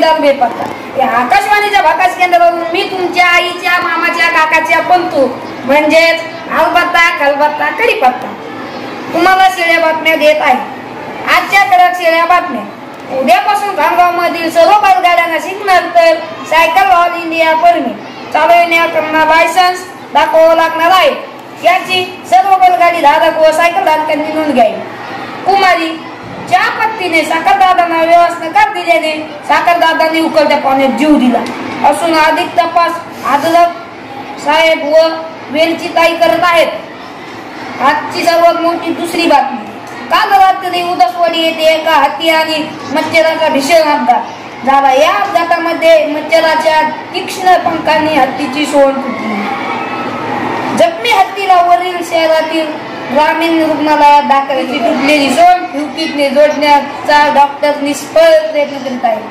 जोडीदार बेपत्ता। या आकाशवाणीच्या भाकाश केंद्रावरून मी तुमच्या आईच्या मामाच्या काकाच्या पंतू म्हणजेच अलबत्ता खलबत्ता कढीपत्ता तुम्हाला शेळ्या बातम्या देत आहे। आजच्या कडक शेळ्या बातम्या। उद्यापासून खामगाव मधील सर्व बैलगाड्यांना शिकणार तर सायकल ऑल इंडिया परमिट चालविण्याकरता लायसन्स दाखवावं लागणार आहे। याची सर्व बैलगाडी धारक व सायकल धारकांनी नोंद घ्यावी। कुमारी ज्या पत्नीने साखरदारांना व्यवस्था नकार दिल्याने साखरदारांनी उकळत्या पाण्यात जीव दिला असून अधिक तपास आदलक साहेब व वेलची ताई करत आहेत। आजची सर्वात मोठी दुसरी बातमी। काल रात्री उदसवाडी येथे एका हत्ती आणि मच्छराचा भीषण अपघात झाला। या अपघातामध्ये मच्छराच्या तीक्ष्ण पंखांनी हत्तीची सोंड फुटली। जखमी हत्तीला वरील शहरातील ग्रामीण रुग्णालयात दाखल तुटलेली सोंड ठिवकीतने जोडण्याचा डॉक्टर निष्फळ प्रयत्न करीत आहेत।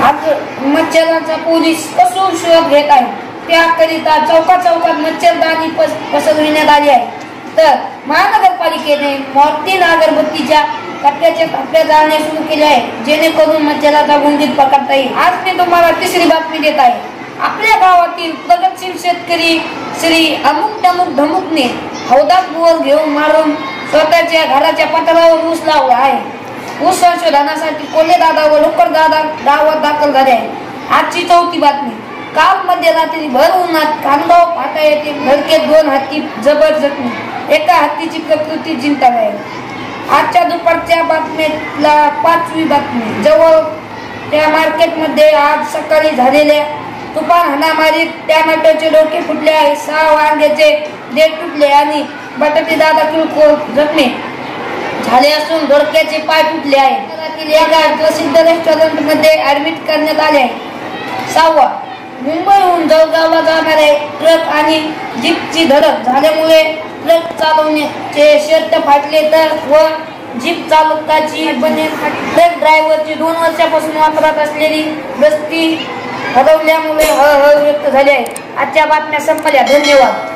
आज मच्छरांचा पोलीस कसून शोध घेत आहेत। त्याकरिता चौकात मच्छरदाणी पसरविण्यात आली आहे। तर महानगरपालिकेने मॉर्टिन अगरबत्तीच्या कप्प्या जाळणे सुरू केले आहे जेणेकरून मच्छराचा गुंडीत पकडता येईल। आज मी तुम्हाला तिसरी बातमी देत आहे। आपल्या गावातील प्रगतशील शेतकरी श्री अमुक टमुक धमुकने हौदात बोर घेऊन मारून स्वतःच्या घराच्या पत्रावर ऊस लावला आहे। ऊस संशोधनासाठी कोल्हे दादा व लोकर दादा गावात दाखल झाले आहे। आजची चौथी बातमी। काल मध्यरात्री भर उन्हात खामगाव फाटा येथे धडकेत 2 हत्ती जबर जखमी। एका हत्तीची प्रकृती चिंताजनक आहे। आजच्या दुपारच्या बातमीला 5वी बातमी। जवळ त्या मार्केटमध्ये आज सकाळी झालेल्या तुफान हाणामारीत टॅमॅटोचे डोके फुटले आहे। 6 वांग्याचे देठ तुटले आणि बटाटे दादा किरकोळ जखमी झाले असून डोक्याचे पाय फुटले आहेत। एका प्रसिद्ध रेस्टॉरंट मध्ये ऍडमिट करण्यात आले आहे। 6वा मुंबईहून जळगावला जाणारे ट्रक आणि जीपची धडक झाल्यामुळे ट्रक चालवण्याचे शर्त फाटले तर व जीप चालकाची बने ट्रक ड्रायव्हरची 2 वर्षापासून वापरत असलेली दस्ती हरवल्यामुळे हळहळ व्यक्त झाली आहे। आजच्या बातम्या संपल्या। धन्यवाद।